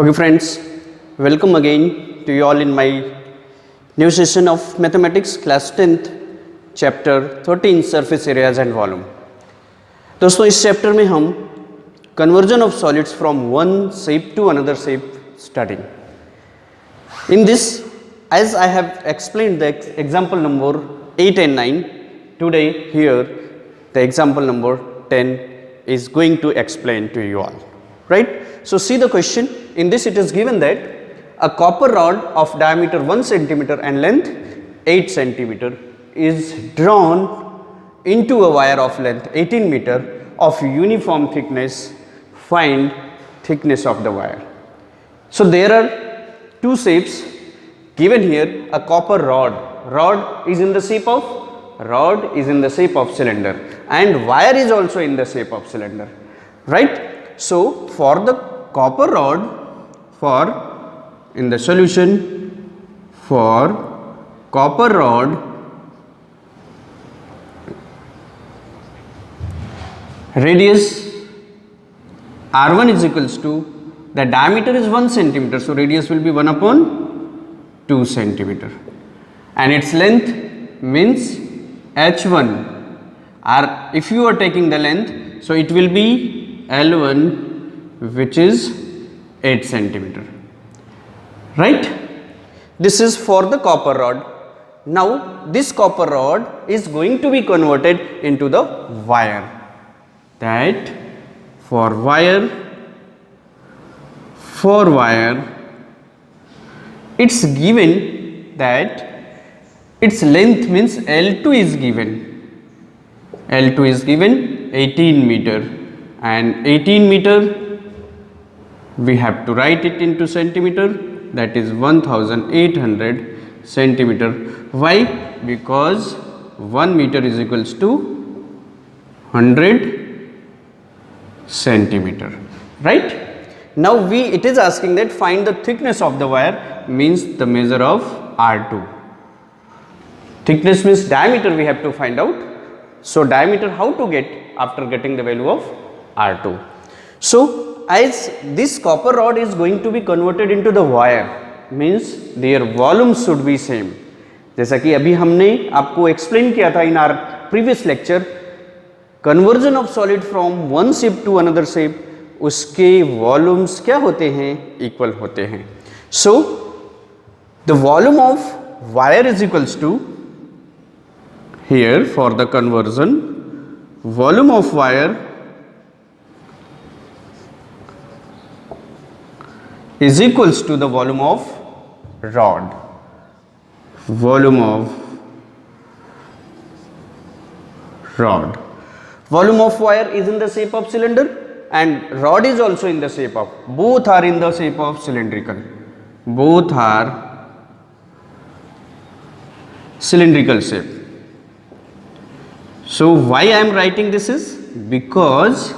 Okay friends, welcome again to you all in my new session of mathematics class 10th chapter 13 surface areas and volume। दोस्तों इस chapter में हम conversion of solids from one shape to another shape studying। In this, as I have explained the example number 8 and 9, today here the example number 10 is going to explain to you all, right? So see the question. In this it is given that a copper rod of diameter 1 centimeter and length 8 centimeter is drawn into a wire of length 18 meter of uniform thickness. Find thickness of the wire. So there are two shapes given here. A copper rod is in the shape of cylinder, and wire is also in the shape of cylinder, right? So for the copper rod, in the solution for copper rod, radius R1 is equals to, the diameter is 1 centimeter, so radius will be 1 upon 2 centimeter, and its length means H1, or if you are taking the length, so it will be L1, which is 8 centimeter, right? This is for the copper rod. Now this copper rod is going to be converted into the wire. That for wire it's given that its length means L2 is given 18 meter, and 18 meter we have to write it into centimeter, that is 1800 centimeter. Why? Because 1 meter is equals to 100 centimeter, right? Now it is asking that find the thickness of the wire, means the measure of R2. Thickness means diameter we have to find out. So diameter how to get after getting the value of R2. So as this copper rod is going to be converted into the wire, means their volume should be same. जैसा कि अभी हमने आपको explain किया था in our previous lecture, conversion of solid from one shape to another shape, उसके volumes क्या होते हैं? इक्वल होते हैं. So the volume of wire is equals to, here for the conversion, volume of wire is equals to the volume of rod. Volume of wire is in the shape of cylinder, and rod is also in the shape of, both are in the shape of cylindrical. Both are cylindrical shape. So why I am writing this is because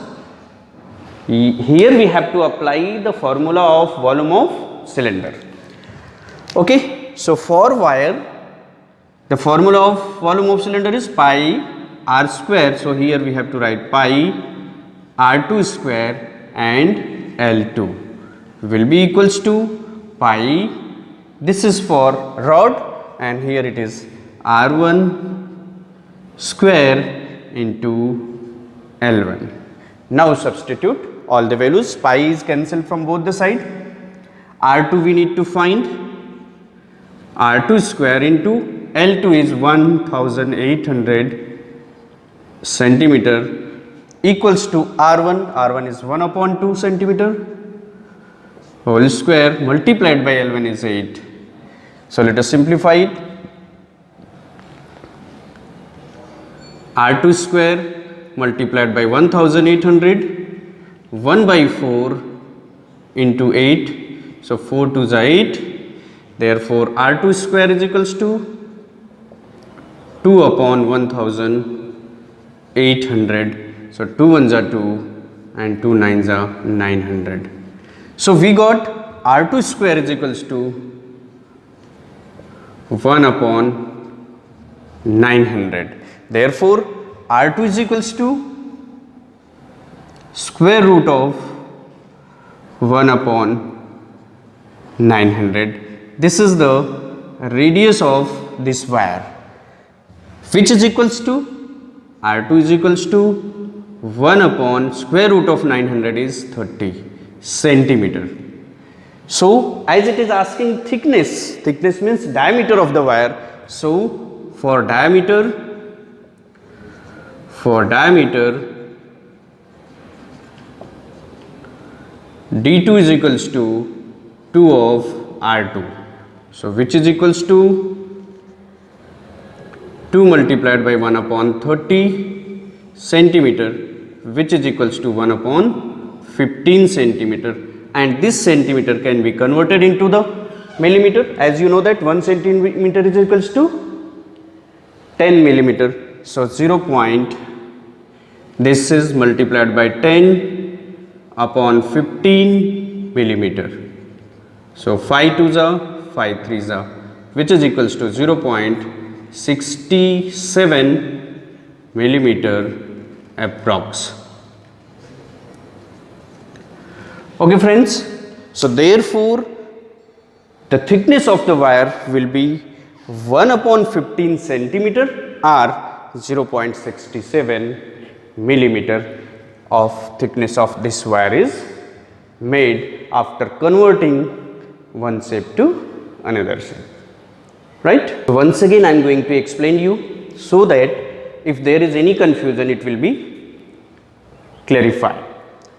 here we have to apply the formula of volume of cylinder. Okay, so for wire the formula of volume of cylinder is pi r square. So here we have to write pi r2 square, and L2 will be equals to pi, this is for rod, and here it is r1 square into L1. Now substitute all the values, pi is cancelled from both the side, R2 we need to find, R2 square into L2 is 1800 centimeter equals to R1 is 1 upon 2 centimeter whole square multiplied by L1 is 8. So let us simplify it. R2 square multiplied by 1800, 1 by 4 into 8, so 4 2s are 8, therefore R2 square is equals to 2 upon 1800, so 2 1s are 2 and 2 9s are 900. So we got R2 square is equals to 1 upon 900, therefore R2 is equals to square root of 1 upon 900. This is the radius of this wire, which is equals to R2 is equals to 1 upon square root of 900 is 30 centimeter. So as it is asking thickness, thickness means diameter of the wire. So for diameter D2 is equals to 2 of R2. So which is equals to 2 multiplied by 1 upon 30 centimeter, which is equals to 1 upon 15 centimeter, and this centimeter can be converted into the millimeter. As you know that 1 centimeter is equals to 10 millimeter. So 0. This is multiplied by 10 upon 15 millimeter. So 5 2s are 5 3s are, which is equals to 0.67 millimeter approx. Okay friends, so therefore the thickness of the wire will be 1 upon 15 centimeter or 0.67 millimeter of thickness of this wire is made after converting one shape to another shape, right? Once again I am going to explain you so that if there is any confusion it will be clarified.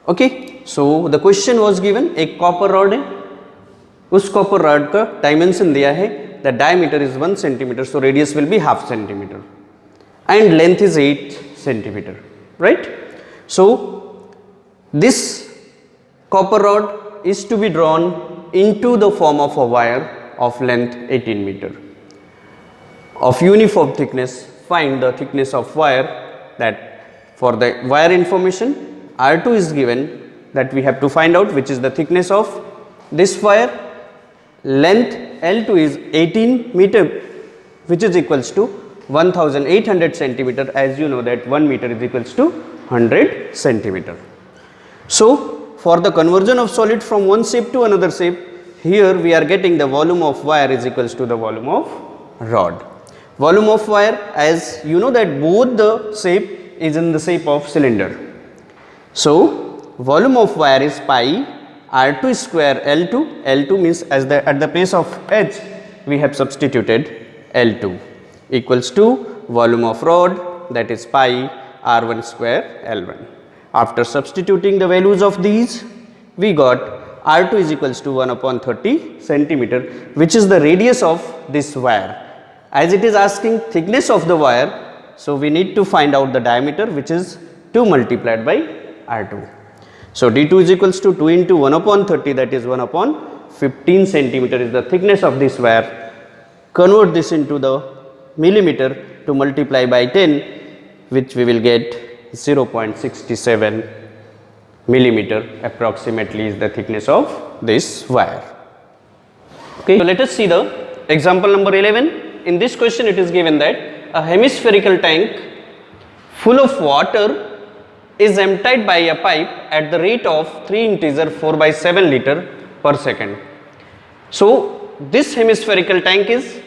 Okay, so the question was given, एक copper rod है, उस copper rod का dimension दिया है, the diameter is 1 centimeter, so radius will be half centimeter and length is 8 centimeter, right? So this copper rod is to be drawn into the form of a wire of length 18 meter of uniform thickness. Find the thickness of wire. That for the wire information R2 is given, that we have to find out which is the thickness of this wire. Length L2 is 18 meter, which is equals to 1800 centimeter. As you know that 1 meter is equals to 100 centimeter. So for the conversion of solid from one shape to another shape, here we are getting the volume of wire is equals to the volume of rod. Volume of wire, as you know that both the shape is in the shape of cylinder. So volume of wire is pi R2 square L2. L2 means as at the place of H we have substituted L2 equals to volume of rod, that is pi R1 square L1. After substituting the values of these, we got R2 is equals to 1 upon 30 centimeter, which is the radius of this wire. As it is asking thickness of the wire, so we need to find out the diameter, which is 2 multiplied by R2. So D2 is equals to 2 into 1 upon 30, that is 1 upon 15 centimeter is the thickness of this wire. Convert this into the millimeter to multiply by 10, which we will get 0.67 millimeter approximately is the thickness of this wire. Okay, so let us see the example number 11. In this question it is given that a hemispherical tank full of water is emptied by a pipe at the rate of 3 integer 4/7 liter per second. So this hemispherical tank is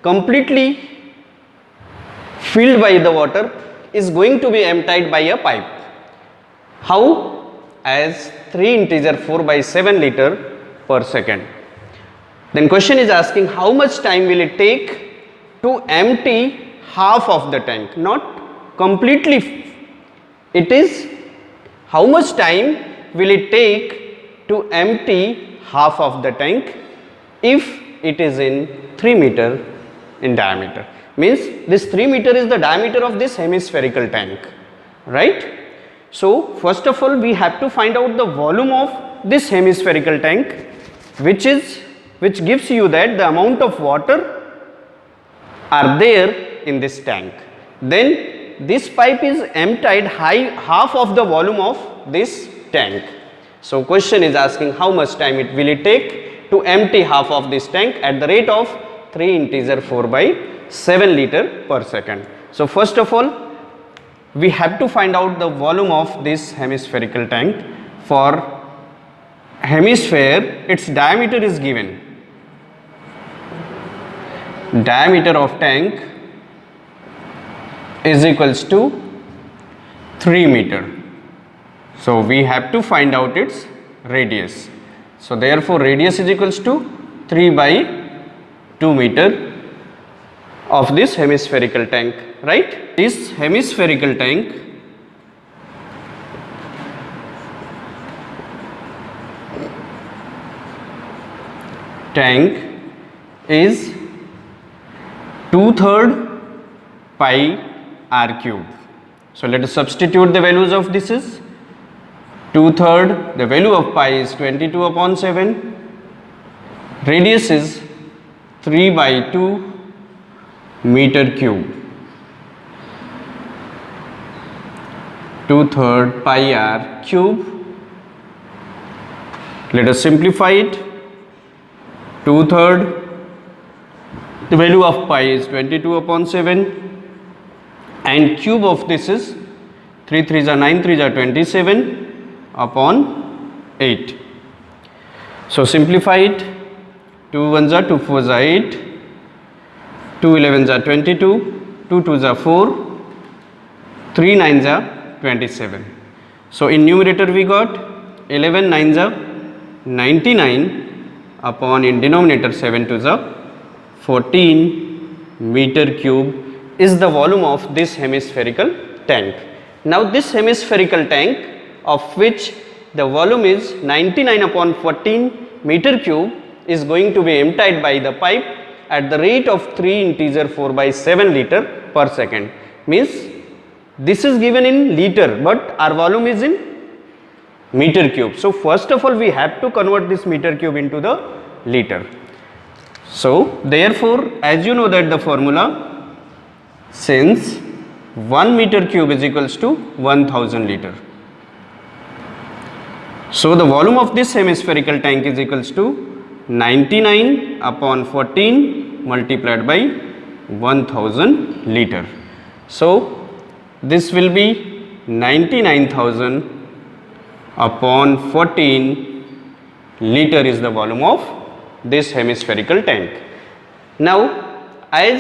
completely filled by the water, is going to be emptied by a pipe. How? As 3 integer 4/7 liter per second. Then question is asking how much time will it take to empty half of the tank, not completely. It is how much time will it take to empty half of the tank if it is in 3 meter in diameter. Means this 3 meter is the diameter of this hemispherical tank, right? So first of all we have to find out the volume of this hemispherical tank, which gives you that the amount of water are there in this tank. Then this pipe is emptied half of the volume of this tank. So question is asking how much time will it take to empty half of this tank at the rate of 3 integer 4/7 liter per second. So first of all we have to find out the volume of this hemispherical tank. For hemisphere, its diameter is given. Diameter of tank is equals to 3 meter. So we have to find out its radius. So therefore radius is equals to 3 by 2 meter of this hemispherical tank, right? This hemispherical tank is 2/3 pi r cube. So let us substitute the values of this is 2/3, the value of pi is 22/7, radius is 3 by 2 meter cube. 2/3 pi r cube. Let us simplify it. 2/3, the value of pi is 22/7 and cube of this is 3 3s are 9, 3s are 27 upon 8. So simplify it. 2 1s are 2 4s are 8, 2 11s are 22, 2 2s are 4, 3 9s are 27. So in numerator we got 11 9s are 99 upon in denominator 7 2s are 14 meter cube is the volume of this hemispherical tank. Now this hemispherical tank, of which the volume is 99/14 meter cube, is going to be emptied by the pipe at the rate of 3 integer 4/7 liter per second. Means this is given in liter, but our volume is in meter cube. So first of all we have to convert this meter cube into the liter. So therefore, as you know that the formula, since 1 meter cube is equals to 1000 liter. So the volume of this hemispherical tank is equals to 99/14 multiplied by 1000 liter. So this will be 99,000/14 liter is the volume of this hemispherical tank. Now as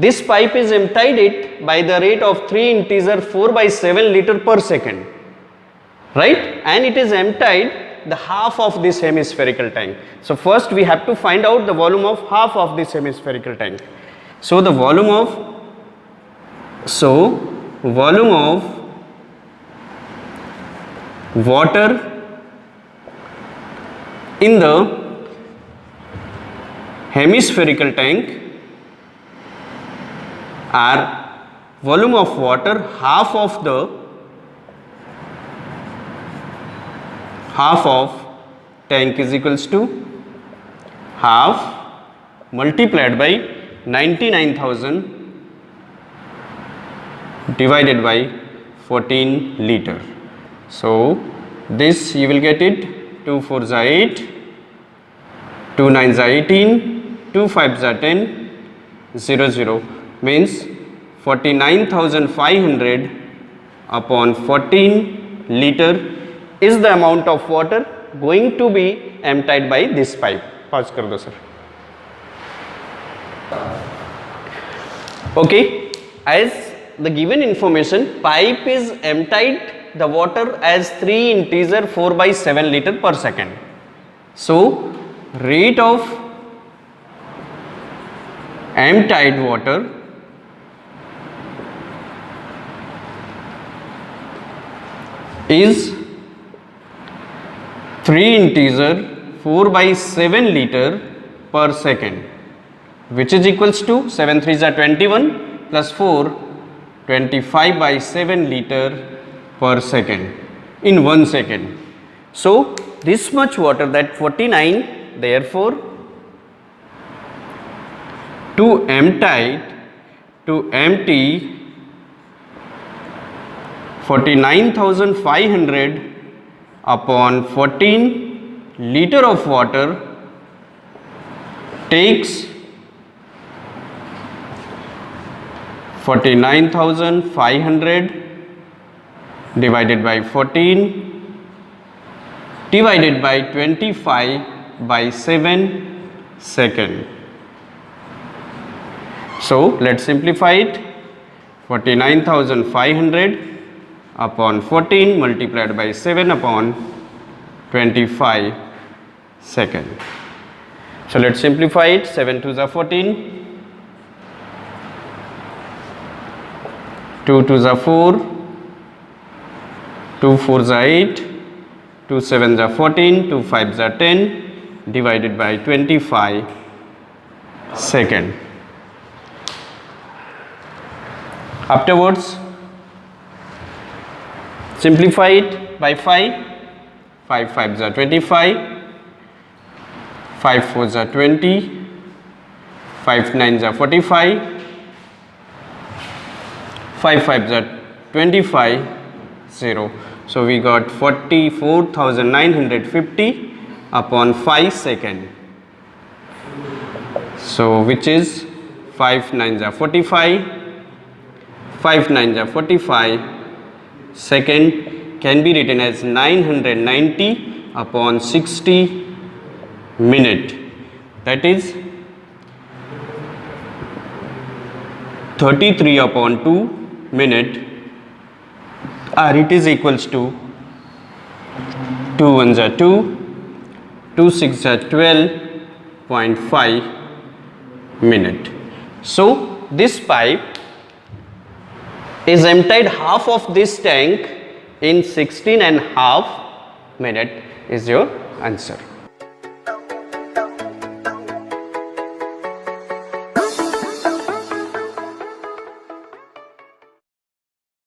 this pipe is emptied it by the rate of 3 integer 4/7 liter per second, right, and it is emptied the half of this hemispherical tank. So first we have to find out the volume of half of this hemispherical tank. So the volume of water in the hemispherical tank are volume of water half of tank is equals to half multiplied by 99,000 divided by 14 liter. So this you will get it, 2 4s are 8, 2 9s are 18, 2 5s are 10, 0 0 means 49,500 upon 14 liter is the amount of water going to be emptied by this pipe. Pause kar do sir. Okay, as the given information, pipe is emptied the water as 3 integer 4/7 liter per second. So rate of emptied water is 3 integer 4/7 liter per second, which is equals to 7 3s are 21 plus 4 25/7 liter per second in 1 second. So this much water, that 49, therefore to empty 49,500 upon 14 liter of water takes 49,500 divided by 14 divided by 25 by 7 second. So let's simplify it. 49,500 upon 14 multiplied by 7 upon 25 second. So let's simplify it. 7 2s are 14, 2 2s are 4, 2 4s are 8, 2 7s are 14, 2 5s are 10, divided by 25 second. Afterwards, simplify it by 5. 5 5s are 25, 5 4s are 20, 5 9s are 45, 5 5s are 25, 0. So we got 44,950 upon 5 second. So which is 5 9s are 45, 5 9s are 45, second can be written as 990 upon 60 minute, that is 33 upon 2 minute, or it is equals to 2 1s are 2, 2 6 are 12.5 minute. So this pipe is emptied half of this tank in 16 and half minute is your answer.